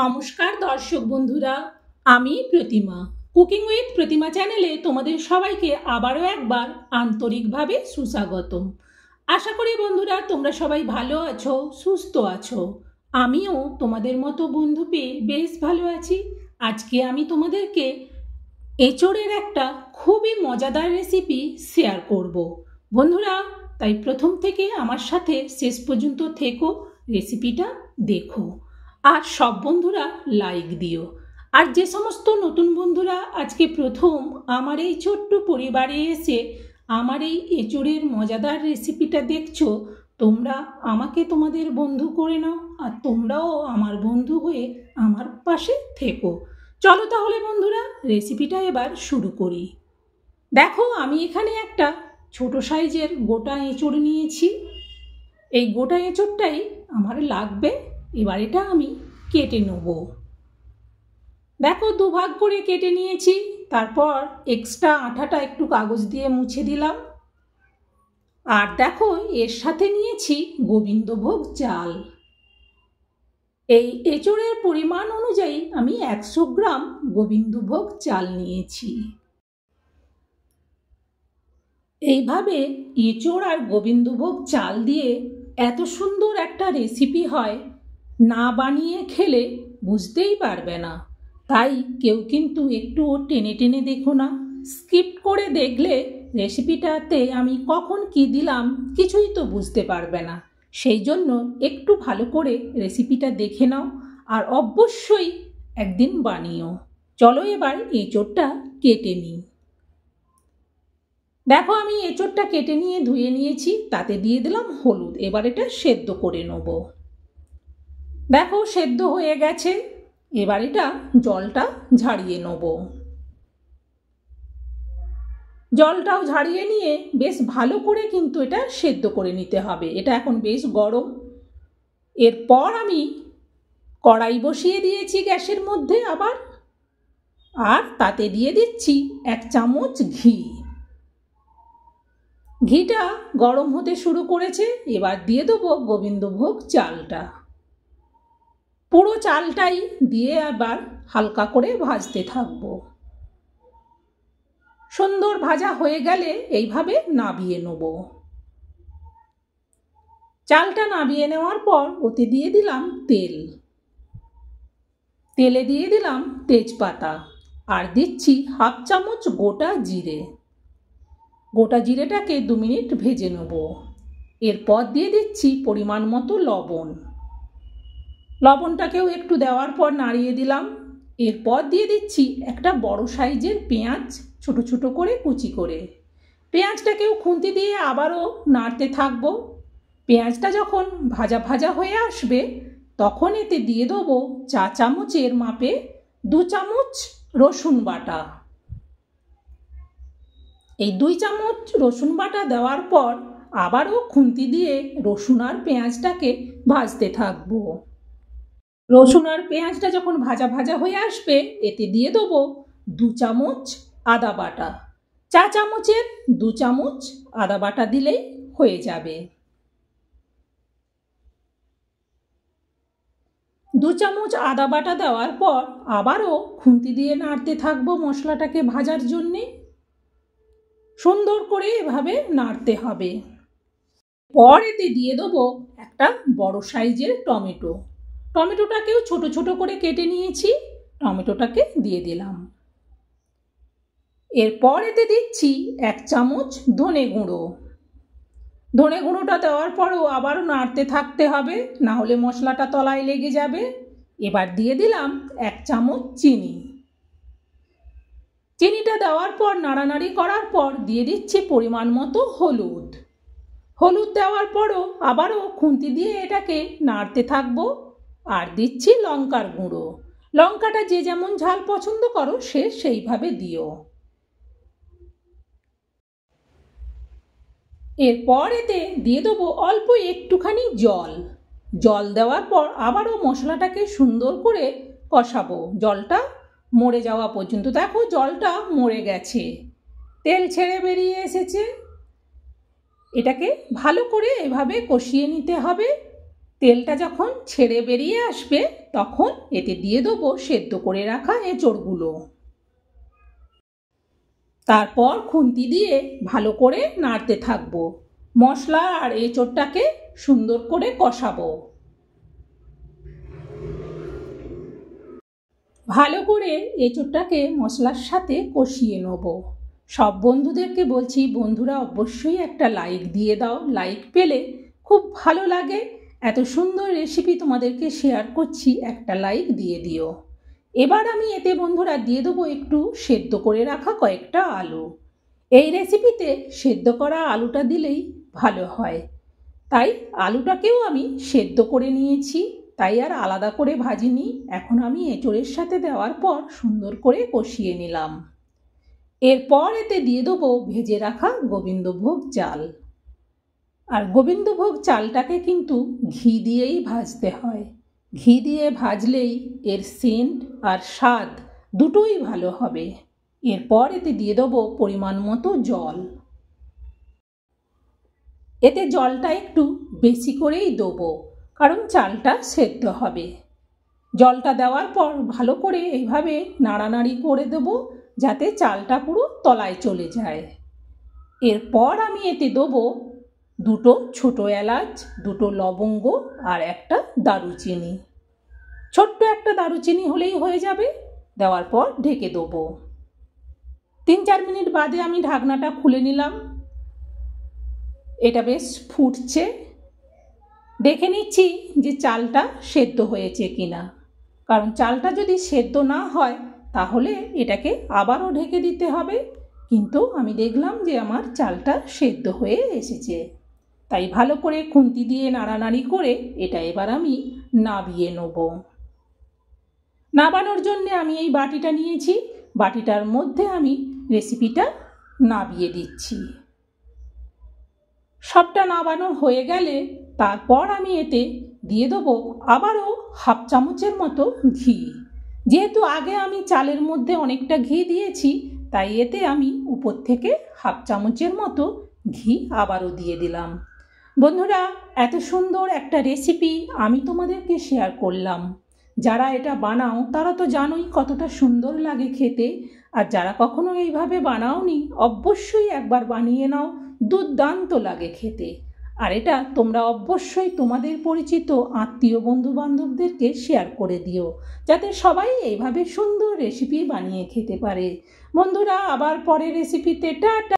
নমস্কার দর্শক বন্ধুরা, আমি প্রতিমা। কুকিং উইথ প্রতিমা চ্যানেলে তোমাদের সবাইকে আবারও একবার আন্তরিকভাবে সুস্বাগতম। আশা করি বন্ধুরা তোমরা সবাই ভালো আছো, সুস্থ আছো। আমিও তোমাদের মতো বন্ধু পেয়ে বেশ ভালো আছি। আজকে আমি তোমাদেরকে এঁচোড়ের একটা খুবই মজাদার রেসিপি শেয়ার করব বন্ধুরা, তাই প্রথম থেকে আমার সাথে শেষ পর্যন্ত থেকো, রেসিপিটা দেখো। আর সব বন্ধুরা লাইক দিও। আর যে সমস্ত নতুন বন্ধুরা আজকে প্রথম আমার এই ছোট্ট পরিবারে এসে আমার এই এঁচোড়ের মজাদার রেসিপিটা দেখছো, তোমরা আমাকে তোমাদের বন্ধু করে নাও আর তোমরাও আমার বন্ধু হয়ে আমার পাশে থেকো। চলো তাহলে বন্ধুরা রেসিপিটা এবার শুরু করি। দেখো আমি এখানে একটা ছোট সাইজের গোটা এঁচোড় নিয়েছি। এই গোটা এঁচোড়টাই আমার লাগবে। এবার এটা আমি কেটে নেব। দেখো দুভাগ করে কেটে নিয়েছি। তারপর এক্সট্রা আঠাটা একটু কাগজ দিয়ে মুছে দিলাম। আর দেখো এর সাথে নিয়েছি গোবিন্দভোগ চাল। এই এঁচোড়ের পরিমাণ অনুযায়ী আমি 100 গ্রাম গোবিন্দভোগ চাল নিয়েছি। এইভাবে এঁচোড় আর গোবিন্দভোগ চাল দিয়ে এত সুন্দর একটা রেসিপি হয়, না বানিয়ে খেলে বুঝতেই পারবে না। তাই কেউ কিন্তু একটুও টেনে টেনে দেখো না, স্কিপ করে দেখলে রেসিপিটাতে আমি কখন কি দিলাম কিছুই তো বুঝতে পারবে না। সেই জন্য একটু ভালো করে রেসিপিটা দেখে নাও আর অবশ্যই একদিন বানিও। চলো এবার এঁচোড়টা কেটে নিই। দেখো আমি এঁচোড়টা কেটে নিয়ে ধুয়ে নিয়েছি, তাতে দিয়ে দিলাম হলুদ। এবার এটা সেদ্ধ করে নেব। দেখো সেদ্ধ হয়ে গেছে। এবার এটা জলটা ঝাড়িয়ে নেব। জলটাও ঝাড়িয়ে নিয়ে বেশ ভালো করে কিন্তু এটা সেদ্ধ করে নিতে হবে। এটা এখন বেশ গরম। এরপর আমি কড়াই বসিয়ে দিয়েছি গ্যাসের মধ্যে আবার, আর তাতে দিয়ে দিচ্ছি 1 চামচ ঘি। ঘিটা গরম হতে শুরু করেছে। এবার দিয়ে দেবো গোবিন্দভোগ চালটা। পুরো চালটাই দিয়ে আবার হালকা করে ভাজতে থাকবো। সুন্দর ভাজা হয়ে গেলে এইভাবে নাবিয়ে নেব। চালটা নাবিয়ে নেওয়ার পর ওতে দিয়ে দিলাম তেল। তেলে দিয়ে দিলাম তেজপাতা আর দিচ্ছি 1/2 চামচ গোটা জিরে। গোটা জিরেটাকে 2 মিনিট ভেজে নেব। এরপর দিয়ে দিচ্ছি পরিমাণ মতো লবণ। লবণটাকেও একটু দেওয়ার পর নাড়িয়ে দিলাম। এরপর দিয়ে দিচ্ছি একটা বড় সাইজের পেঁয়াজ, ছোট ছোট করে কুচি করে। পেঁয়াজটাকেও খুন্তি দিয়ে আবারও নাড়তে থাকবো। পেঁয়াজটা যখন ভাজা ভাজা হয়ে আসবে তখন এতে দিয়ে দেবো 4 চামচের মাপে 2 চামচ রসুন বাটা। এই 2 চামচ রসুন বাটা দেওয়ার পর আবারও খুন্তি দিয়ে রসুন আর পেঁয়াজটাকে ভাজতে থাকবো। রসুন আর পেঁয়াজটা যখন ভাজা ভাজা হয়ে আসবে এতে দিয়ে দেবো 2 চামচ আদা বাটা। 4 চামচের 2 চামচ আদা বাটা দিলেই হয়ে যাবে। 2 চামচ আদা বাটা দেওয়ার পর আবারও খুন্তি দিয়ে নাড়তে থাকবো মশলাটাকে ভাজার জন্যে। সুন্দর করে এভাবে নাড়তে হবে। পর এতে দিয়ে দেবো একটা বড় সাইজের টমেটো। টমেটোটাকেও ছোট ছোট করে কেটে নিয়েছি। টমেটোটাকে দিয়ে দিলাম। এরপর এতে দিচ্ছি 1 চামচ ধনে গুঁড়ো। ধনে গুঁড়োটা দেওয়ার পরও আবারও নাড়তে থাকতে হবে, না হলে মশলাটা তলায় লেগে যাবে। এবার দিয়ে দিলাম 1 চামচ চিনি। চিনিটা দেওয়ার পর নাড়ানাড়ি করার পর দিয়ে দিচ্ছি পরিমাণ মতো হলুদ। হলুদ দেওয়ার পরও আবারও খুন্তি দিয়ে এটাকে নাড়তে থাকবো। আর দিচ্ছি লঙ্কার গুঁড়ো। লঙ্কাটা যে যেমন ঝাল পছন্দ করো সে সেইভাবে দিও। এরপর এতে দিয়ে দেবো অল্প একটুখানি জল। জল দেওয়ার পর আবারও মশলাটাকে সুন্দর করে কষাবো, জলটা মরে যাওয়া পর্যন্ত। দেখো জলটা মরে গেছে, তেল ছেড়ে বেরিয়ে এসেছে। এটাকে ভালো করে এভাবে কষিয়ে নিতে হবে। তেলটা যখন ছেড়ে বেরিয়ে আসবে তখন এতে দিয়ে দেবো সেদ্ধ করে রাখা এঁচোড়গুলো। তারপর খুন্তি দিয়ে ভালো করে নাড়তে থাকবো। মশলা আর এঁচোড়টাকে সুন্দর করে কষাবো। ভালো করে এঁচোড়টাকে মশলার সাথে কষিয়ে নেব। সব বন্ধুদেরকে বলছি, বন্ধুরা অবশ্যই একটা লাইক দিয়ে দাও। লাইক পেলে খুব ভালো লাগে। এত সুন্দর রেসিপি তোমাদেরকে শেয়ার করছি, একটা লাইক দিয়ে দিও। এবার আমি এতে বন্ধুরা দিয়ে দেবো একটু সেদ্ধ করে রাখা কয়েকটা আলু। এই রেসিপিতে সেদ্ধ করা আলুটা দিলেই ভালো হয়, তাই আলুটাকেও আমি সেদ্ধ করে নিয়েছি, তাই আর আলাদা করে ভাজিনি। এখন আমি এঁচোড়ের সাথে দেওয়ার পর সুন্দর করে কষিয়ে নিলাম। এরপর এতে দিয়ে দেবো ভেজে রাখা গোবিন্দভোগ চাল। আর গোবিন্দভোগ চালটাকে কিন্তু ঘি দিয়েই ভাজতে হয়। ঘি দিয়ে ভাজলেই এর সেন্ট আর স্বাদ দুটোই ভালো হবে। এরপর এতে দিয়ে দেবো পরিমাণ মতো জল। এতে জলটা একটু বেশি করেই দেবো, কারণ চালটা সেদ্ধ হবে। জলটা দেওয়ার পর ভালো করে এইভাবে নাড়ানাড়ি করে দেবো, যাতে চালটা পুরো তলায় চলে যায়। এরপর আমি এতে দেবো দুটো ছোটো এলাচ, দুটো লবঙ্গ আর একটা দারুচিনি। ছোট্ট একটা দারুচিনি হলেই হয়ে যাবে। দেওয়ার পর ঢেকে দেবো। 3-4 মিনিট বাদে আমি ঢাকনাটা খুলে নিলাম। এটা বেশ ফুটছে। দেখে নিচ্ছি যে চালটা সেদ্ধ হয়েছে কিনা, কারণ চালটা যদি সেদ্ধ না হয় তাহলে এটাকে আবারও ঢেকে দিতে হবে। কিন্তু আমি দেখলাম যে আমার চালটা সেদ্ধ হয়ে এসেছে, তাই ভালো করে খুন্তি দিয়ে নাড়ানাড়ি করে এটা এবার আমি নাবিয়ে নেব। নাবানোর জন্যে আমি এই বাটিটা নিয়েছি। বাটিটার মধ্যে আমি রেসিপিটা নাবিয়ে দিচ্ছি। সবটা নাবানো হয়ে গেলে তারপর আমি এতে দিয়ে দেবো আবারও 1/2 চামচের মতো ঘি। যেহেতু আগে আমি চালের মধ্যে অনেকটা ঘি দিয়েছি, তাই এতে আমি উপর থেকে 1/2 চামচের মতো ঘি আবারও দিয়ে দিলাম। বন্ধুরা, এত সুন্দর একটা রেসিপি আমি তোমাদেরকে শেয়ার করলাম। যারা এটা বানাও তারা তো জানোই কতটা সুন্দর লাগে খেতে। আর যারা কখনো এইভাবে বানাওনি অবশ্যই একবার বানিয়ে নাও, দুর্দান্ত লাগে খেতে। আর এটা তোমরা অবশ্যই তোমাদের পরিচিত আত্মীয় বন্ধু বান্ধবদেরকে শেয়ার করে দিও, যাতে সবাই এইভাবে সুন্দর রেসিপি বানিয়ে খেতে পারে। বন্ধুরা, আবার পরের রেসিপিতে টাটা।